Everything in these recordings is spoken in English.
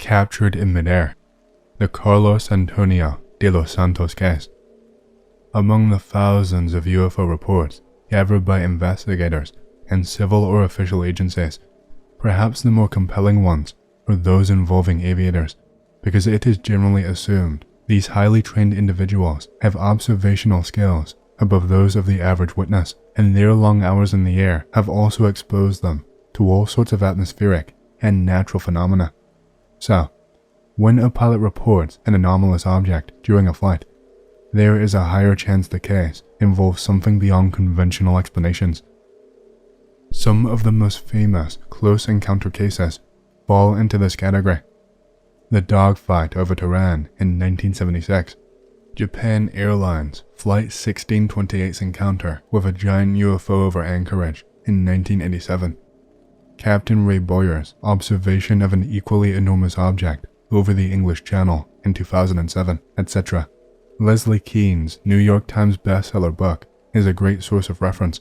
captured in midair, the Carlos Antonio de los Santos case. Among the thousands of UFO reports gathered by investigators and civil or official agencies, perhaps the more compelling ones are those involving aviators, because it is generally assumed these highly trained individuals have observational skills above those of the average witness, and their long hours in the air have also exposed them to all sorts of atmospheric and natural phenomena. So, when a pilot reports an anomalous object during a flight, there is a higher chance the case involves something beyond conventional explanations. Some of the most famous close encounter cases fall into this category. The dogfight over Tehran in 1976, Japan Airlines Flight 1628's encounter with a giant UFO over Anchorage in 1987, Captain Ray Boyer's observation of an equally enormous object over the English Channel in 2007, etc. Leslie Kean's New York Times bestseller book is a great source of reference,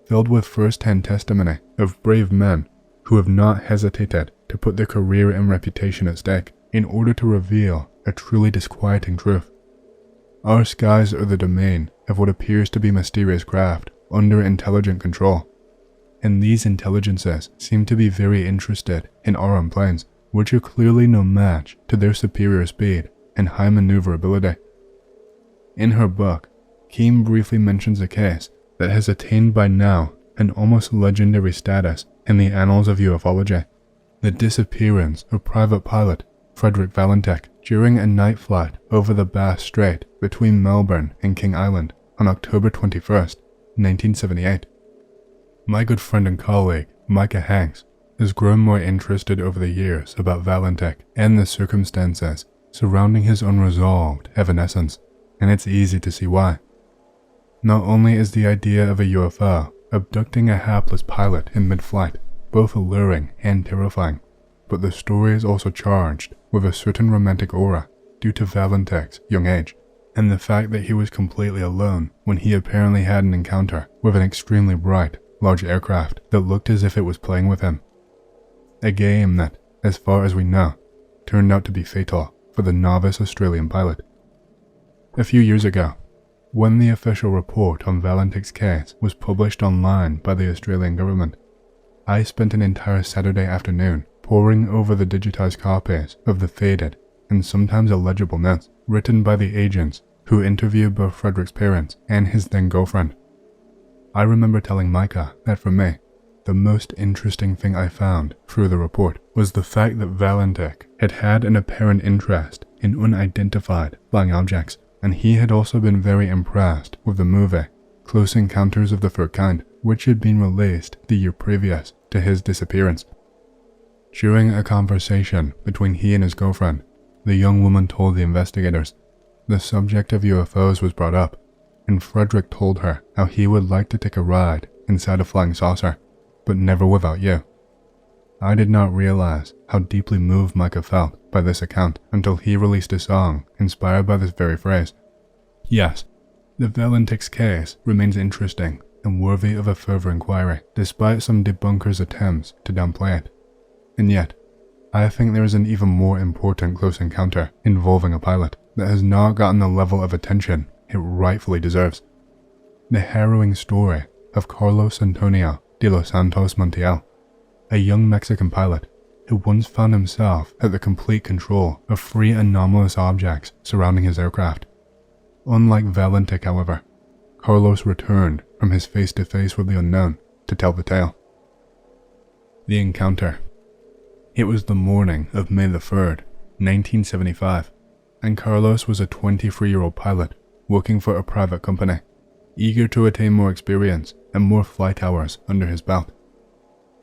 filled with first-hand testimony of brave men who have not hesitated to put their career and reputation at stake in order to reveal a truly disquieting truth. Our skies are the domain of what appears to be mysterious craft under intelligent control, and these intelligences seem to be very interested in our own planes, which are clearly no match to their superior speed and high maneuverability. In her book, Keane briefly mentions a case that has attained by now an almost legendary status in the annals of ufology: the disappearance of private pilot Frederick Valentek during a night flight over the Bass Strait between Melbourne and King Island on October 21st, 1978. My good friend and colleague, Micah Hanks, has grown more interested over the years about Valentek and the circumstances surrounding his unresolved evanescence, and it's easy to see why. Not only is the idea of a UFO abducting a hapless pilot in mid-flight both alluring and terrifying, but the story is also charged with a certain romantic aura due to Valentek's young age, and the fact that he was completely alone when he apparently had an encounter with an extremely bright, large aircraft that looked as if it was playing with him. A game that, as far as we know, turned out to be fatal for the novice Australian pilot. A few years ago, when the official report on Valentek's case was published online by the Australian government, I spent an entire Saturday afternoon poring over the digitized copies of the faded and sometimes illegible notes written by the agents who interviewed both Frederick's parents and his then-girlfriend. I remember telling Micah that for me, the most interesting thing I found through the report was the fact that Valentek had had an apparent interest in unidentified flying objects, and he had also been very impressed with the movie Close Encounters of the Third Kind, which had been released the year previous to his disappearance. During a conversation between he and his girlfriend, the young woman told the investigators the subject of UFOs was brought up, and Frederick told her how he would like to take a ride inside a flying saucer, but never without you. I did not realize how deeply moved Micah felt by this account until he released a song inspired by this very phrase. Yes, the Valentek's case remains interesting and worthy of a further inquiry, despite some debunkers' attempts to downplay it. And yet, I think there is an even more important close encounter involving a pilot that has not gotten the level of attention it rightfully deserves. The harrowing story of Carlos Antonio de los Santos Montiel, a young Mexican pilot who once found himself at the complete control of 3 anomalous objects surrounding his aircraft. Unlike Valentek, however, Carlos returned from his face-to-face with the unknown to tell the tale. The encounter. It was the morning of May the 3rd, 1975, and Carlos was a 23-year-old pilot working for a private company, eager to attain more experience and more flight hours under his belt.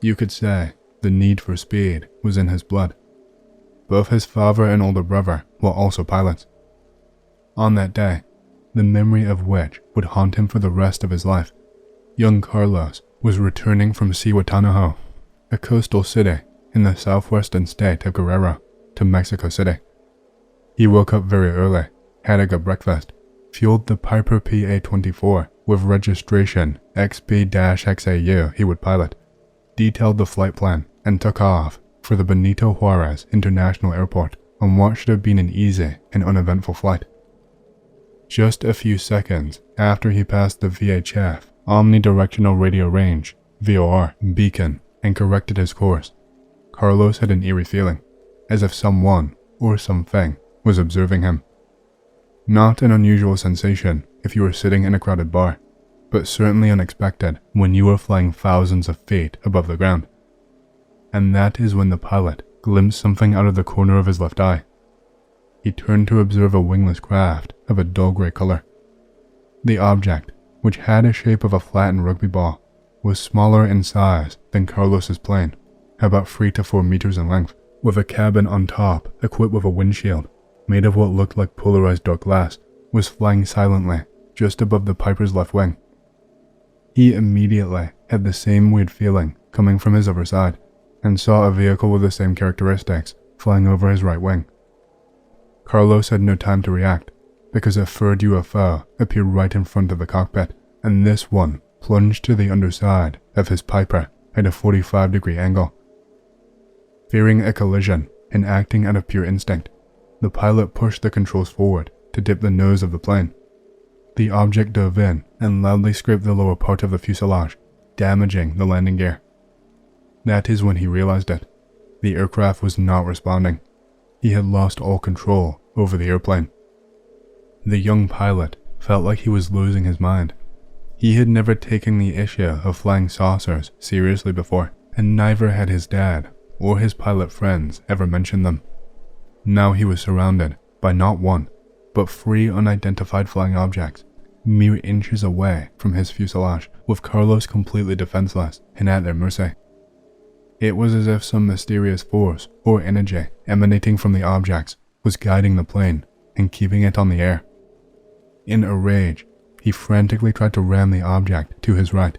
You could say the need for speed was in his blood. Both his father and older brother were also pilots. On that day, the memory of which would haunt him for the rest of his life, young Carlos was returning from Zihuatanejo, a coastal city in the southwestern state of Guerrero, to Mexico City. He woke up very early, had a good breakfast, fueled the Piper PA-24 with registration XB-XAU he would pilot, detailed the flight plan, and took off for the Benito Juarez International Airport on what should have been an easy and uneventful flight. Just a few seconds after he passed the VHF omnidirectional radio range (VOR) beacon and corrected his course, Carlos had an eerie feeling, as if someone or something was observing him. Not an unusual sensation if you were sitting in a crowded bar, but certainly unexpected when you were flying thousands of feet above the ground. And that is when the pilot glimpsed something out of the corner of his left eye. He turned to observe a wingless craft of a dull grey color. The object, which had a shape of a flattened rugby ball, was smaller in size than Carlos's plane, about 3 to 4 meters in length, with a cabin on top equipped with a windshield made of what looked like polarized dark glass, was flying silently just above the Piper's left wing. He immediately had the same weird feeling coming from his other side, and saw a vehicle with the same characteristics flying over his right wing. Carlos had no time to react, because a third UFO appeared right in front of the cockpit, and this one plunged to the underside of his Piper at a 45-degree angle. Fearing a collision and acting out of pure instinct, the pilot pushed the controls forward to dip the nose of the plane. The object dove in and loudly scraped the lower part of the fuselage, damaging the landing gear. That is when he realized it. The aircraft was not responding. He had lost all control over the airplane. The young pilot felt like he was losing his mind. He had never taken the issue of flying saucers seriously before, and neither had his dad or his pilot friends ever mentioned them. Now he was surrounded by not one, but 3 unidentified flying objects, mere inches away from his fuselage, with Carlos completely defenseless and at their mercy. It was as if some mysterious force or energy emanating from the objects was guiding the plane and keeping it on the air. In a rage, he frantically tried to ram the object to his right,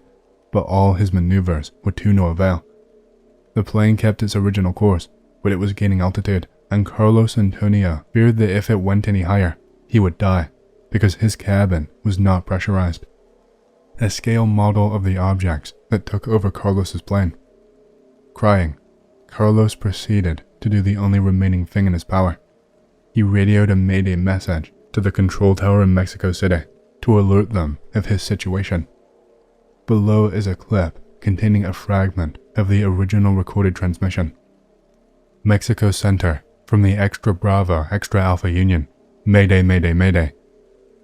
but all his maneuvers were to no avail. The plane kept its original course, but it was gaining altitude, and Carlos Antonio feared that if it went any higher, he would die, because his cabin was not pressurized. A scale model of the objects that took over Carlos's plane. Crying, Carlos proceeded to do the only remaining thing in his power. He radioed a mayday message to the control tower in Mexico City to alert them of his situation. Below is a clip containing a fragment of the original recorded transmission. Mexico Center, from the Extra Bravo Extra Alpha Union. Mayday, mayday, mayday.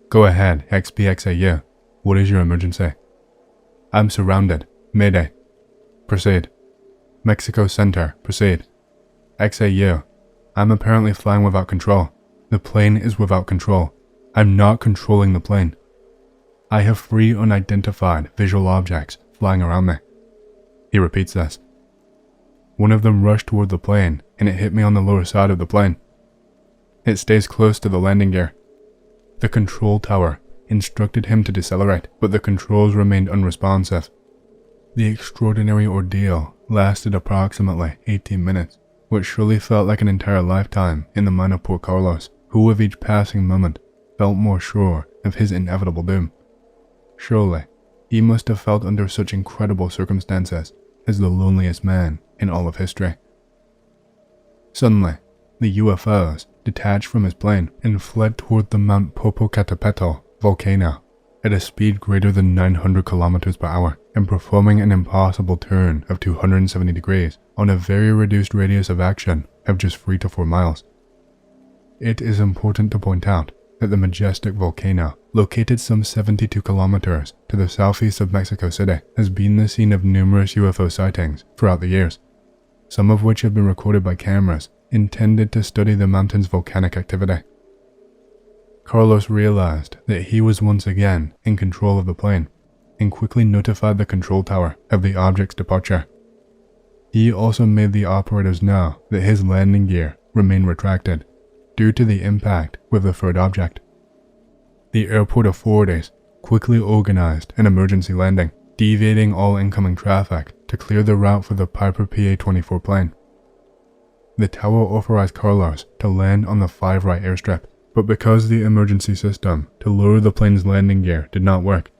Go ahead, XBXAU. What is your emergency? I'm surrounded. Mayday. Proceed. Mexico Center, proceed. XAU. I'm apparently flying without control. The plane is without control. I'm not controlling the plane. I have 3 unidentified visual objects flying around me. He repeats this. One of them rushed toward the plane, and it hit me on the lower side of the plane. It stays close to the landing gear. The control tower instructed him to decelerate, but the controls remained unresponsive. The extraordinary ordeal lasted approximately 18 minutes, which surely felt like an entire lifetime in the mind of poor Carlos, who with each passing moment felt more sure of his inevitable doom. Surely, he must have felt under such incredible circumstances as the loneliest man in all of history. Suddenly, the UFOs detached from his plane and fled toward the Mount Popocatépetl volcano at a speed greater than 900 kilometers per hour and performing an impossible turn of 270 degrees on a very reduced radius of action of just 3 to 4 miles. It is important to point out that the majestic volcano, located some 72 kilometers to the southeast of Mexico City, has been the scene of numerous UFO sightings throughout the years, some of which have been recorded by cameras intended to study the mountain's volcanic activity. Carlos realized that he was once again in control of the plane and quickly notified the control tower of the object's departure. He also made the operators know that his landing gear remained retracted due to the impact with the third object. The airport authorities quickly organized an emergency landing, deviating all incoming traffic to clear the route for the Piper PA-24 plane. The tower authorized Carlos to land on the 5 right airstrip, but because the emergency system to lower the plane's landing gear did not work,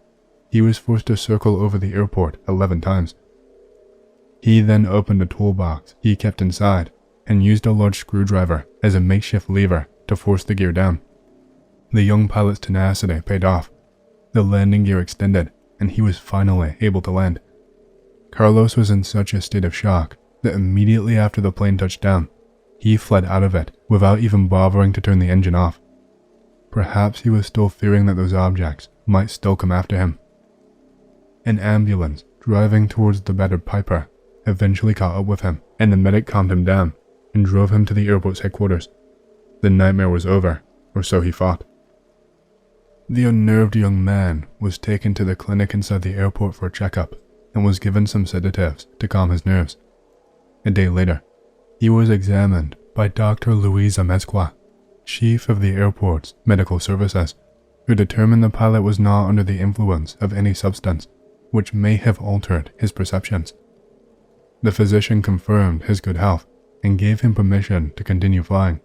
he was forced to circle over the airport 11 times. He then opened a toolbox he kept inside and used a large screwdriver as a makeshift lever to force the gear down. The young pilot's tenacity paid off. The landing gear extended, and he was finally able to land. Carlos was in such a state of shock that immediately after the plane touched down, he fled out of it without even bothering to turn the engine off. Perhaps he was still fearing that those objects might still come after him. An ambulance driving towards the battered Piper eventually caught up with him, and the medic calmed him down and drove him to the airport's headquarters. The nightmare was over, or so he thought. The unnerved young man was taken to the clinic inside the airport for a checkup and was given some sedatives to calm his nerves. A day later, he was examined by Dr. Luisa Mezcua, chief of the airport's medical services, who determined the pilot was not under the influence of any substance which may have altered his perceptions. The physician confirmed his good health and gave him permission to continue flying.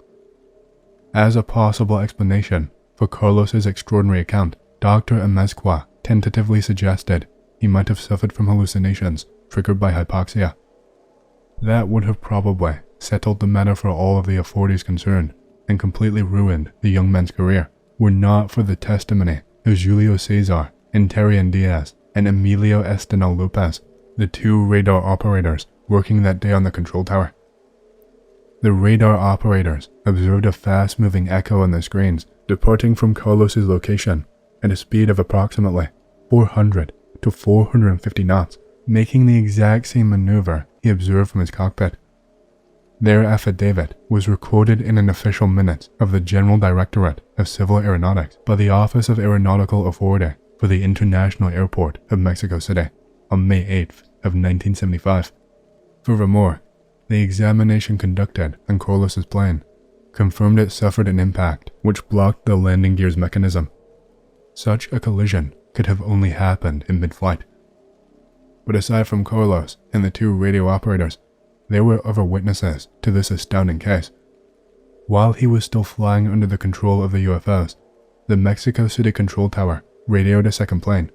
As a possible explanation for Carlos's extraordinary account, Dr. Amezcua tentatively suggested he might have suffered from hallucinations triggered by hypoxia. That would have probably settled the matter for all of the authorities concerned and completely ruined the young man's career, were not for the testimony of Julio Cesar and Terrian Diaz and Emilio Estenal Lopez, the two radar operators working that day on the control tower. The radar operators observed a fast-moving echo on the screens departing from Carlos's location at a speed of approximately 400 to 450 knots, making the exact same maneuver he observed from his cockpit. Their affidavit was recorded in an official minute of the General Directorate of Civil Aeronautics by the Office of Aeronautical Authority for the International Airport of Mexico City on May 8th of 1975. Furthermore, the examination conducted on Carlos's plane confirmed it suffered an impact which blocked the landing gear's mechanism. Such a collision could have only happened in mid-flight. But aside from Carlos and the two radio operators, there were other witnesses to this astounding case. While he was still flying under the control of the UFOs, the Mexico City control tower radioed a second plane,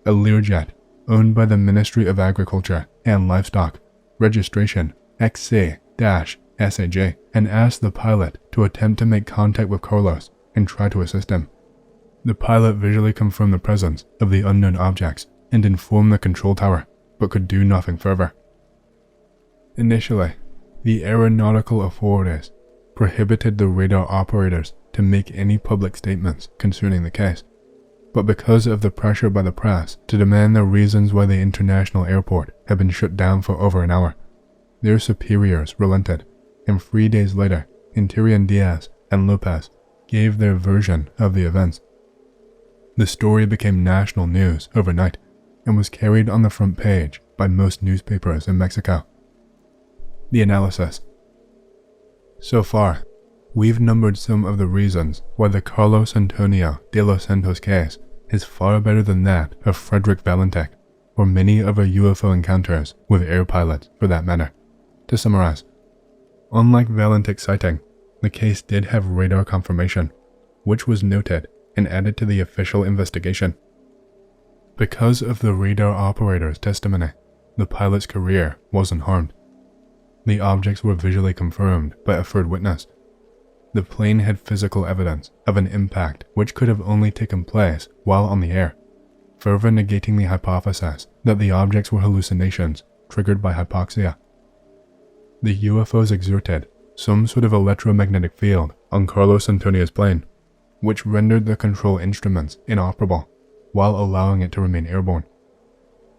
a Learjet owned by the Ministry of Agriculture and Livestock, registration XC-SAJ, and asked the pilot to attempt to make contact with Carlos and try to assist him. The pilot visually confirmed the presence of the unknown objects and informed the control tower, but could do nothing further. Initially, the aeronautical authorities prohibited the radar operators to make any public statements concerning the case, but because of the pressure by the press to demand the reasons why the international airport had been shut down for over an hour, their superiors relented, and 3 days later, Interian Diaz and Lopez gave their version of the events. The story became national news overnight and was carried on the front page by most newspapers in Mexico. The analysis. So far, we've numbered some of the reasons why the Carlos Antonio de los Santos case is far better than that of Frederick Valentek, or many other UFO encounters with air pilots for that matter. To summarize, unlike Valentek's sighting, the case did have radar confirmation, which was noted and added to the official investigation. Because of the radar operator's testimony, the pilot's career wasn't harmed. The objects were visually confirmed by a third witness. The plane had physical evidence of an impact which could have only taken place while on the air, further negating the hypothesis that the objects were hallucinations triggered by hypoxia. The UFOs exerted some sort of electromagnetic field on Carlos Antonio's plane, which rendered the control instruments inoperable while allowing it to remain airborne.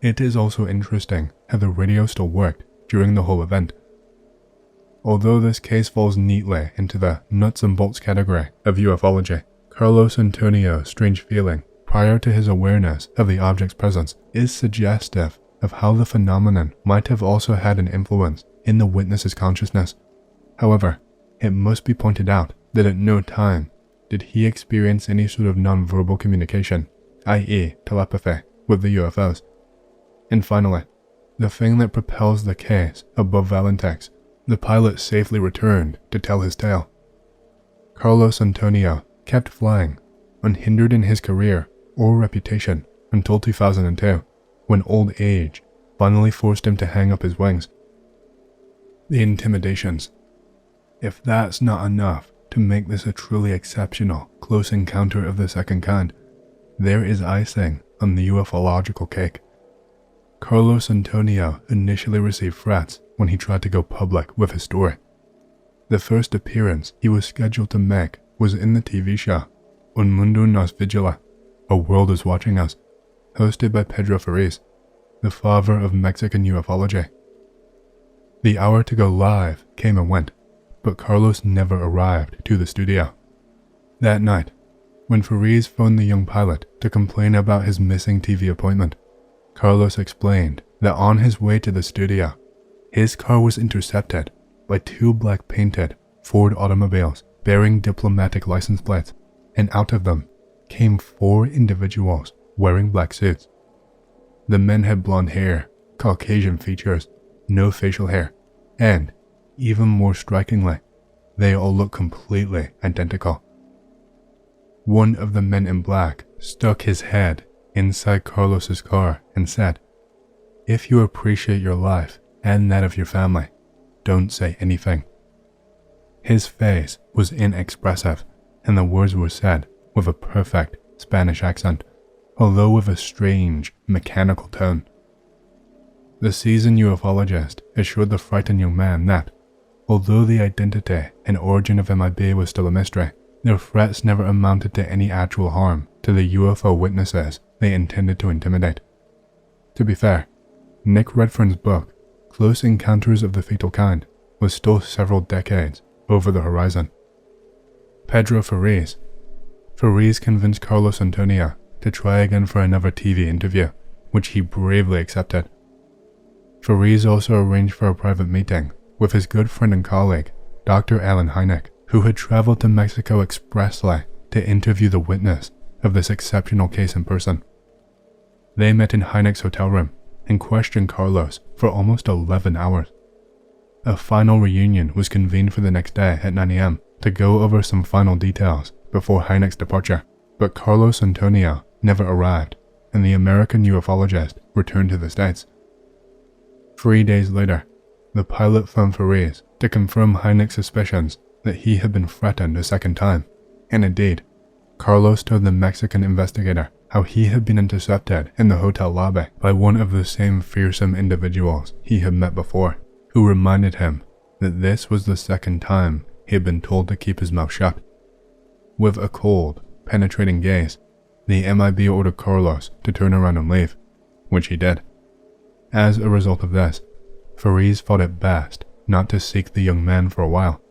It is also interesting how the radio still worked during the whole event. Although this case falls neatly into the nuts and bolts category of ufology, Carlos Antonio's strange feeling prior to his awareness of the object's presence is suggestive of how the phenomenon might have also had an influence in the witness's consciousness. However, it must be pointed out that at no time did he experience any sort of non-verbal communication, i.e. telepathy, with the UFOs. And finally, the thing that propels the case above Valentek's, the pilot safely returned to tell his tale. Carlos Antonio kept flying, unhindered in his career or reputation until 2002, when old age finally forced him to hang up his wings. The intimidations. If that's not enough to make this a truly exceptional close encounter of the second kind, there is icing on the ufological cake. Carlos Antonio initially received threats when he tried to go public with his story. The first appearance he was scheduled to make was in the TV show Un Mundo Nos Vigila, A World is Watching Us, hosted by Pedro Ferriz, the father of Mexican ufology. The hour to go live came and went, but Carlos never arrived to the studio. That night, when Ferriz phoned the young pilot to complain about his missing TV appointment, Carlos explained that on his way to the studio, his car was intercepted by two black-painted Ford automobiles bearing diplomatic license plates, and out of them came 4 individuals wearing black suits. The men had blonde hair, Caucasian features, no facial hair, and, even more strikingly, they all looked completely identical. One of the men in black stuck his head inside Carlos's car and said, "If you appreciate your life and that of your family, don't say anything." His face was inexpressive, and the words were said with a perfect Spanish accent, although with a strange, mechanical tone. The seasoned ufologist assured the frightened young man that, although the identity and origin of MIB was still a mystery, their threats never amounted to any actual harm to the UFO witnesses they intended to intimidate. To be fair, Nick Redfern's book, Close Encounters of the Fatal Kind, was still several decades over the horizon. Pedro Ferriz convinced Carlos Antonio to try again for another TV interview, which he bravely accepted. Ferriz also arranged for a private meeting with his good friend and colleague, Dr. Alan Hynek, who had traveled to Mexico expressly to interview the witness of this exceptional case in person. They met in Hynek's hotel room and questioned Carlos for almost 11 hours. A final reunion was convened for the next day at 9 a.m. to go over some final details before Hynek's departure, but Carlos Antonio never arrived, and the American ufologist returned to the States. 3 days later, the pilot phoned Ferriz to confirm Hynek's suspicions that he had been threatened a second time, and indeed, Carlos told the Mexican investigator how he had been intercepted in the hotel lobby by one of the same fearsome individuals he had met before, who reminded him that this was the second time he had been told to keep his mouth shut. With a cold, penetrating gaze, the MIB ordered Carlos to turn around and leave, which he did. As a result of this, Ferriz thought it best not to seek the young man for a while.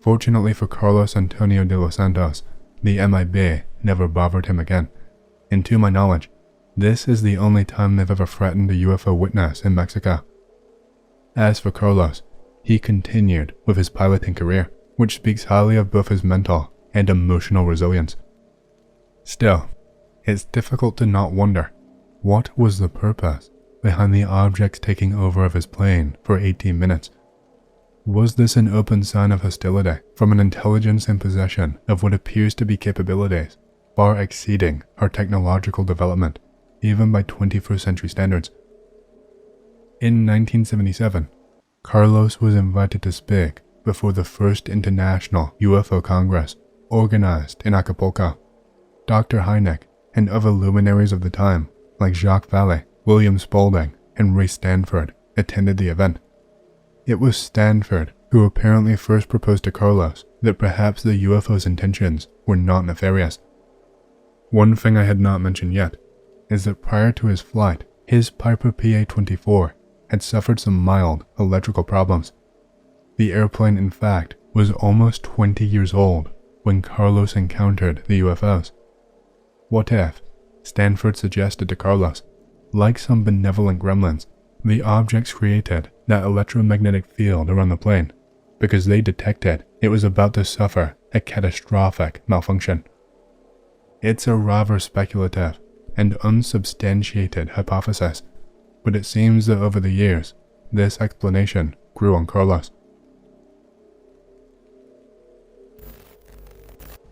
Fortunately for Carlos Antonio de los Santos, the MIB never bothered him again, and to my knowledge, this is the only time they've ever threatened a UFO witness in Mexico. As for Carlos, he continued with his piloting career, which speaks highly of both his mental and emotional resilience. Still, it's difficult to not wonder, what was the purpose behind the objects taking over of his plane for 18 minutes? Was this an open sign of hostility from an intelligence in possession of what appears to be capabilities far exceeding our technological development, even by 21st century standards? In 1977, Carlos was invited to speak before the first International UFO Congress organized in Acapulco. Dr. Hynek and other luminaries of the time, like Jacques Vallée, William Spaulding, and Ray Stanford, attended the event. It was Stanford who apparently first proposed to Carlos that perhaps the UFO's intentions were not nefarious. One thing I had not mentioned yet is that prior to his flight, his Piper PA-24 had suffered some mild electrical problems. The airplane, in fact, was almost 20 years old when Carlos encountered the UFOs. What if, Stanford suggested to Carlos, like some benevolent gremlins, the objects created that electromagnetic field around the plane because they detected it was about to suffer a catastrophic malfunction? It's a rather speculative and unsubstantiated hypothesis, but it seems that over the years, this explanation grew on Carlos.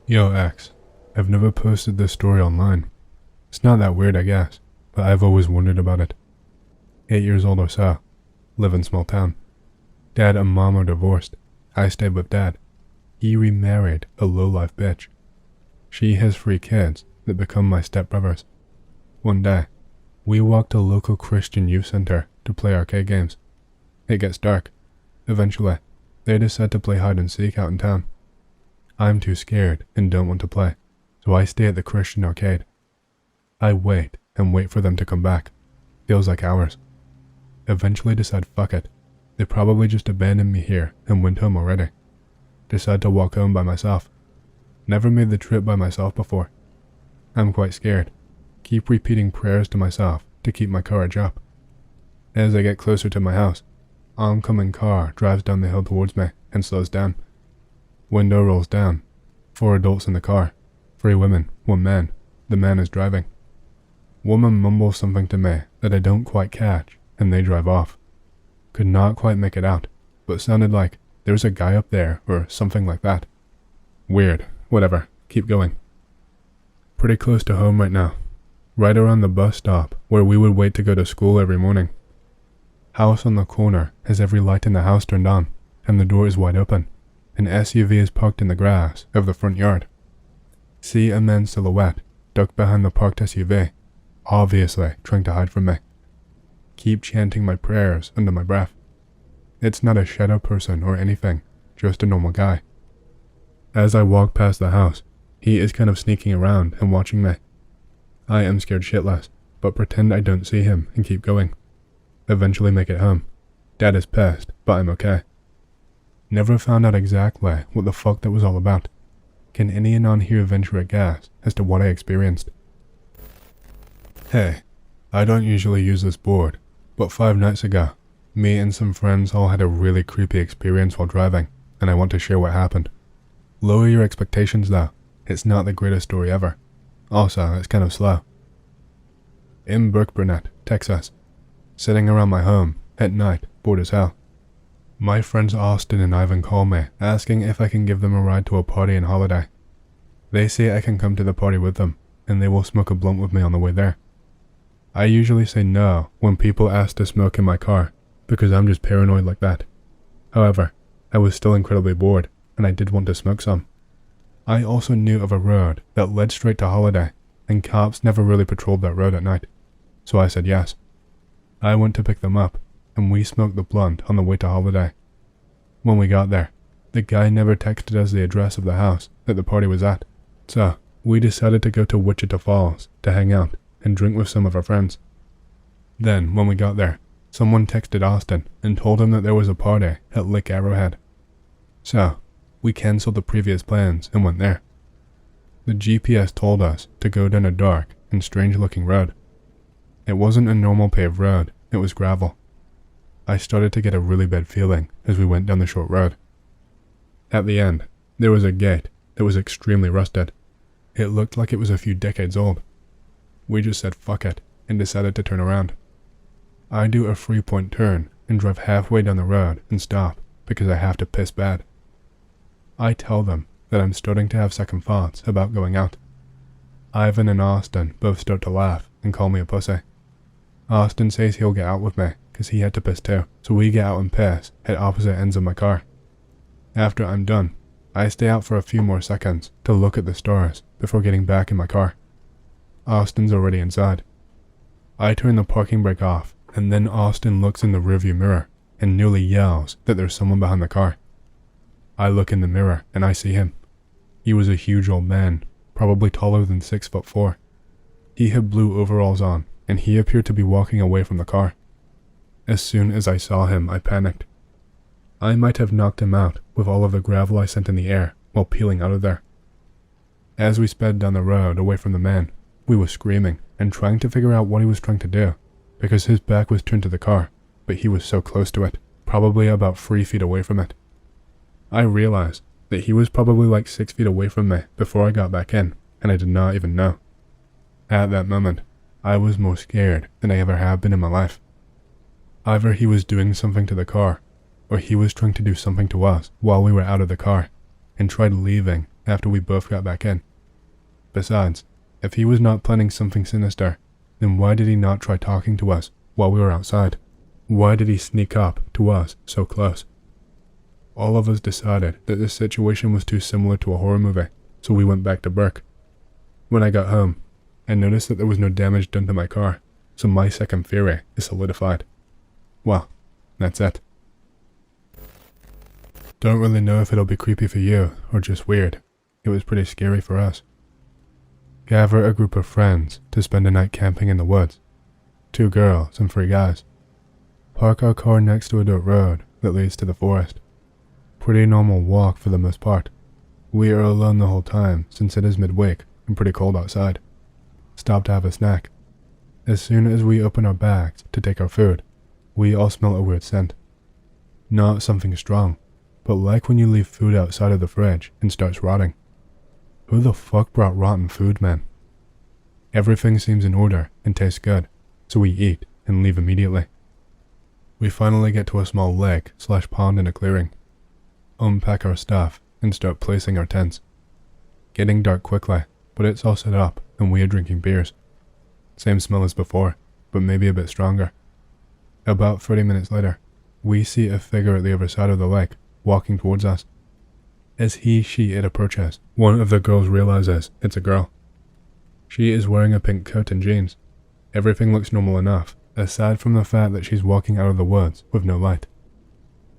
Yo X, I've never posted this story online. It's not that weird, I guess, but I've always wondered about it. 8 years old or so. Live in small town. Dad and mom are divorced. I stayed with dad. He remarried a low-life bitch. She has 3 kids that become my stepbrothers. One day, we walked to a local Christian youth center to play arcade games. It gets dark. Eventually, they decide to play hide and seek out in town. I'm too scared and don't want to play, so I stay at the Christian arcade. I wait and wait for them to come back. Feels like hours. Eventually decide fuck it. They probably just abandoned me here and went home already. Decide to walk home by myself. Never made the trip by myself before. I'm quite scared. Keep repeating prayers to myself to keep my courage up. As I get closer to my house, oncoming car drives down the hill towards me and slows down. Window rolls down. 4 adults in the car. 3 women, 1 man. The man is driving. Woman mumbles something to me that I don't quite catch, and they drive off. Could not quite make it out, but sounded like there's a guy up there or something like that. Weird. Whatever. Keep going. Pretty close to home right now. Right around the bus stop where we would wait to go to school every morning. House on the corner has every light in the house turned on, and the door is wide open. An SUV is parked in the grass of the front yard. See a man's silhouette ducked behind the parked SUV, obviously trying to hide from me. Keep chanting my prayers under my breath. It's not a shadow person or anything, just a normal guy. As I walk past the house, he is kind of sneaking around and watching me. I am scared shitless, but pretend I don't see him and keep going. Eventually make it home. Dad is pissed, but I'm okay. Never found out exactly what the fuck that was all about. Can any on here venture a guess as to what I experienced? Hey, I don't usually use this board, but 5 nights ago, me and some friends all had a really creepy experience while driving, and I want to share what happened. Lower your expectations though, it's not the greatest story ever. Also, it's kind of slow. In Burkburnett, Texas, sitting around my home, at night, bored as hell. My friends Austin and Ivan call me, asking if I can give them a ride to a party and holiday. They say I can come to the party with them, and they will smoke a blunt with me on the way there. I usually say no when people ask to smoke in my car, because I'm just paranoid like that. However, I was still incredibly bored, and I did want to smoke some. I also knew of a road that led straight to Holiday, and cops never really patrolled that road at night, so I said yes. I went to pick them up, and we smoked the blunt on the way to Holiday. When we got there, the guy never texted us the address of the house that the party was at, so we decided to go to Wichita Falls to hang out and drink with some of our friends. Then, when we got there, someone texted Austin and told him that there was a party at Lake Arrowhead. So, we cancelled the previous plans and went there. The GPS told us to go down a dark and strange-looking road. It wasn't a normal paved road, it was gravel. I started to get a really bad feeling as we went down the short road. At the end, there was a gate that was extremely rusted. It looked like it was a few decades old. We just said fuck it and decided to turn around. I do a 3-point turn and drive halfway down the road and stop because I have to piss bad. I tell them that I'm starting to have second thoughts about going out. Ivan and Austin both start to laugh and call me a pussy. Austin says he'll get out with me because he had to piss too, so we get out and piss at opposite ends of my car. After I'm done, I stay out for a few more seconds to look at the stars before getting back in my car. Austin's already inside. I turn the parking brake off, and then Austin looks in the rearview mirror and nearly yells that there's someone behind the car. I look in the mirror and I see him. He was a huge old man, probably taller than 6'4". He had blue overalls on, and he appeared to be walking away from the car. As soon as I saw him, I panicked. I might have knocked him out with all of the gravel I sent in the air while peeling out of there. As we sped down the road away from the man, we were screaming and trying to figure out what he was trying to do, because his back was turned to the car, but he was so close to it, probably about 3 feet away from it. I realized that he was probably like 6 feet away from me before I got back in, and I did not even know. At that moment, I was more scared than I ever have been in my life. Either he was doing something to the car, or he was trying to do something to us while we were out of the car, and tried leaving after we both got back in. Besides, if he was not planning something sinister, then why did he not try talking to us while we were outside. Why did he sneak up to us so close? All of us decided that this situation was too similar to a horror movie, so we went back to Burke. When I got home, I noticed that there was no damage done to my car, so my second theory is solidified. Well, that's it. Don't really know if it'll be creepy for you, or just weird. It was pretty scary for us. Gather a group of friends to spend a night camping in the woods. 2 girls and 3 guys. Park our car next to a dirt road that leads to the forest. Pretty normal walk for the most part. We are alone the whole time since it is midweek and pretty cold outside. Stop to have a snack. As soon as we open our bags to take our food, we all smell a weird scent. Not something strong, but like when you leave food outside of the fridge and starts rotting. Who the fuck brought rotten food, man? Everything seems in order and tastes good, so we eat and leave immediately. We finally get to a small lake/pond in a clearing. Unpack our stuff and start placing our tents. Getting dark quickly, but it's all set up and we are drinking beers. Same smell as before, but maybe a bit stronger. About 30 minutes later, we see a figure at the other side of the lake, walking towards us. As it approaches, one of the girls realizes it's a girl. She is wearing a pink coat and jeans. Everything looks normal enough, aside from the fact that she's walking out of the woods with no light.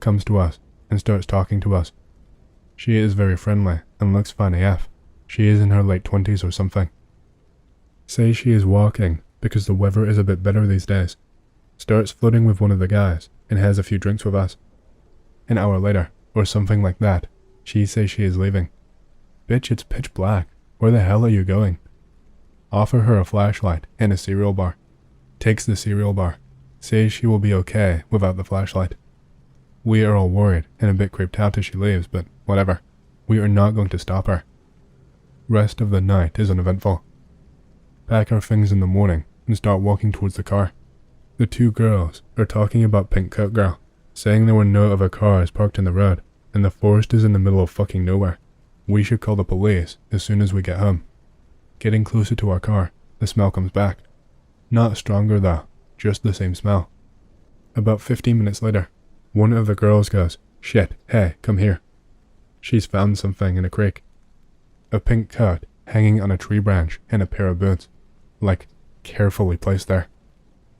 Comes to us and starts talking to us. She is very friendly and looks fine AF. She is in her late 20s or something. Says she is walking because the weather is a bit better these days. Starts flirting with one of the guys and has a few drinks with us. An hour later, or something like that, she says she is leaving. Bitch, it's pitch black. Where the hell are you going? Offer her a flashlight and a cereal bar. Takes the cereal bar. Says she will be okay without the flashlight. We are all worried and a bit creeped out as she leaves, but whatever. We are not going to stop her. Rest of the night is uneventful. Pack our things in the morning and start walking towards the car. The 2 girls are talking about Pink Coat Girl, saying there were no other cars parked in the road, and the forest is in the middle of fucking nowhere. We should call the police as soon as we get home. Getting closer to our car, the smell comes back. Not stronger though, just the same smell. About 15 minutes later, one of the girls goes, "Shit, hey, come here." She's found something in a creek. A pink coat hanging on a tree branch and a pair of boots, like carefully placed there.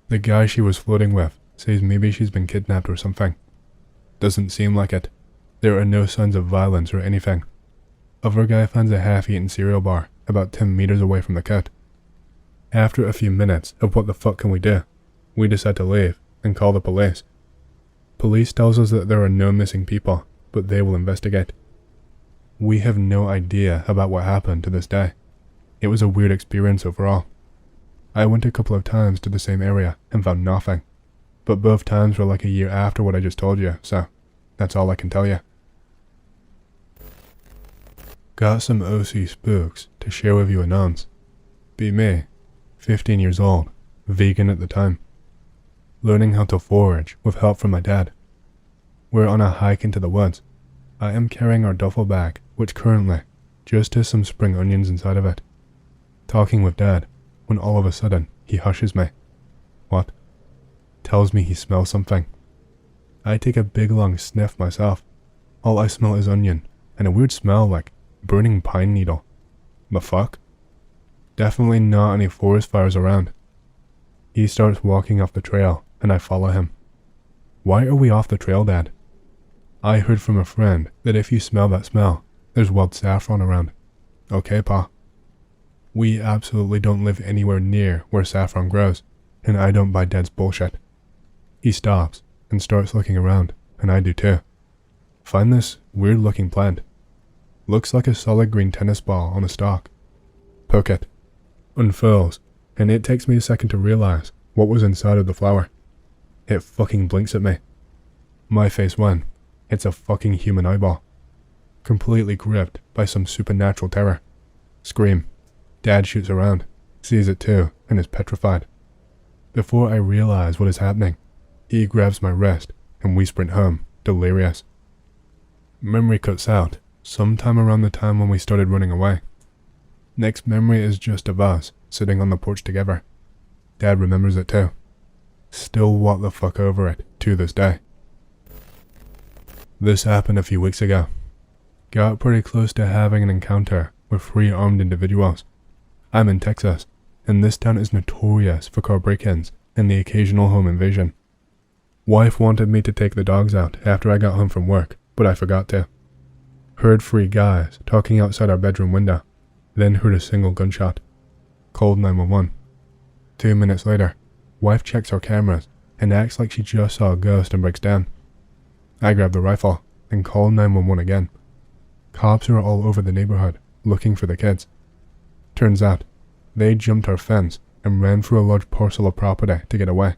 The guy she was floating with says maybe she's been kidnapped or something. Doesn't seem like it. There are no signs of violence or anything. Other guy finds a half-eaten cereal bar about 10 meters away from the coat. After a few minutes of what the fuck can we do, we decide to leave and call the police. Police tells us that there are no missing people, but they will investigate. We have no idea about what happened to this day. It was a weird experience overall. I went a couple of times to the same area and found nothing, but both times were like a year after what I just told you, so that's all I can tell you. Got some OC spooks to share with you anons. Be me, 15 years old, vegan at the time. Learning how to forage with help from my dad. We're on a hike into the woods. I am carrying our duffel bag, which currently just has some spring onions inside of it. Talking with Dad, when all of a sudden he hushes me. What? Tells me he smells something. I take a big long sniff myself. All I smell is onion, and a weird smell like burning pine needle. The fuck? Definitely not any forest fires around. He starts walking off the trail, and I follow him. Why are we off the trail, Dad? I heard from a friend that if you smell that smell, there's wild saffron around. Okay, Pa. We absolutely don't live anywhere near where saffron grows, and I don't buy Dad's bullshit. He stops and starts looking around, and I do too. Find this weird-looking plant. Looks like a solid green tennis ball on a stalk. Poke it. Unfurls, and it takes me a second to realize what was inside of the flower. It fucking blinks at me. My face went. It's a fucking human eyeball. Completely gripped by some supernatural terror. Scream. Dad shoots around, sees it too, and is petrified. Before I realize what is happening, he grabs my wrist, and we sprint home, delirious. Memory cuts out, sometime around the time when we started running away. Next memory is just of us, sitting on the porch together. Dad remembers it too. Still what the fuck over it to this day. This happened a few weeks ago. Got pretty close to having an encounter with 3 armed individuals. I'm in Texas, and this town is notorious for car break-ins and the occasional home invasion. Wife wanted me to take the dogs out after I got home from work, but I forgot to. Heard 3 guys talking outside our bedroom window, then heard a single gunshot. Called 911. 2 minutes later, wife checks our cameras and acts like she just saw a ghost and breaks down. I grab the rifle and call 911 again. Cops are all over the neighborhood looking for the kids. Turns out, they jumped our fence and ran through a large parcel of property to get away.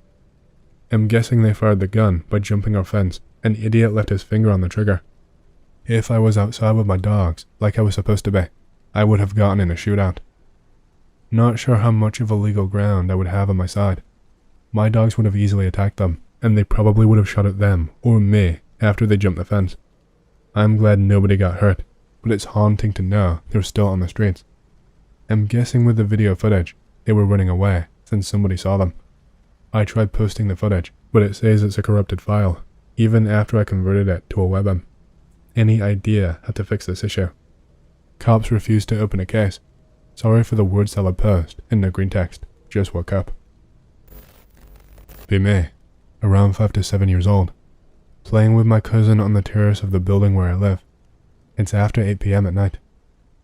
I'm guessing they fired the gun by jumping our fence. An idiot left his finger on the trigger. If I was outside with my dogs, like I was supposed to be, I would have gotten in a shootout. Not sure how much of a legal ground I would have on my side. My dogs would have easily attacked them, and they probably would have shot at them or me after they jumped the fence. I'm glad nobody got hurt, but it's haunting to know they're still on the streets. I'm guessing with the video footage, they were running away since somebody saw them. I tried posting the footage, but it says it's a corrupted file, even after I converted it to a WebM. Any idea how to fix this issue? Cops refused to open a case. Sorry for the word salad post in the greentext, just woke up. Be me, around 5 to 7 years old, playing with my cousin on the terrace of the building where I live. It's after 8 p.m. at night.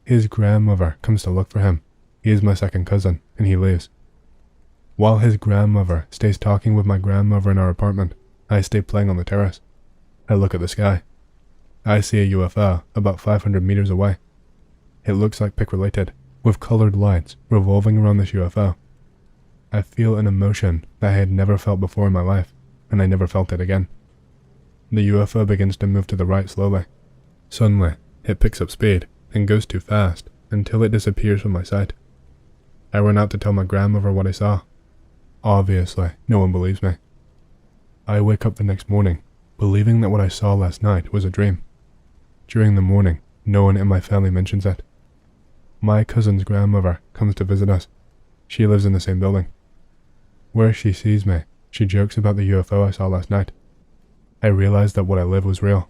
His grandmother comes to look for him. He is my second cousin, and he leaves. While his grandmother stays talking with my grandmother in our apartment, I stay playing on the terrace. I look at the sky. I see a UFO about 500 meters away. It looks like pic-related, with colored lights revolving around this UFO. I feel an emotion that I had never felt before in my life, and I never felt it again. The UFO begins to move to the right slowly. Suddenly, it picks up speed and goes too fast until it disappears from my sight. I run out to tell my grandmother what I saw. Obviously, no one believes me. I wake up the next morning, believing that what I saw last night was a dream. During the morning, no one in my family mentions it. My cousin's grandmother comes to visit us. She lives in the same building. Where she sees me, she jokes about the UFO I saw last night. I realized that what I lived was real.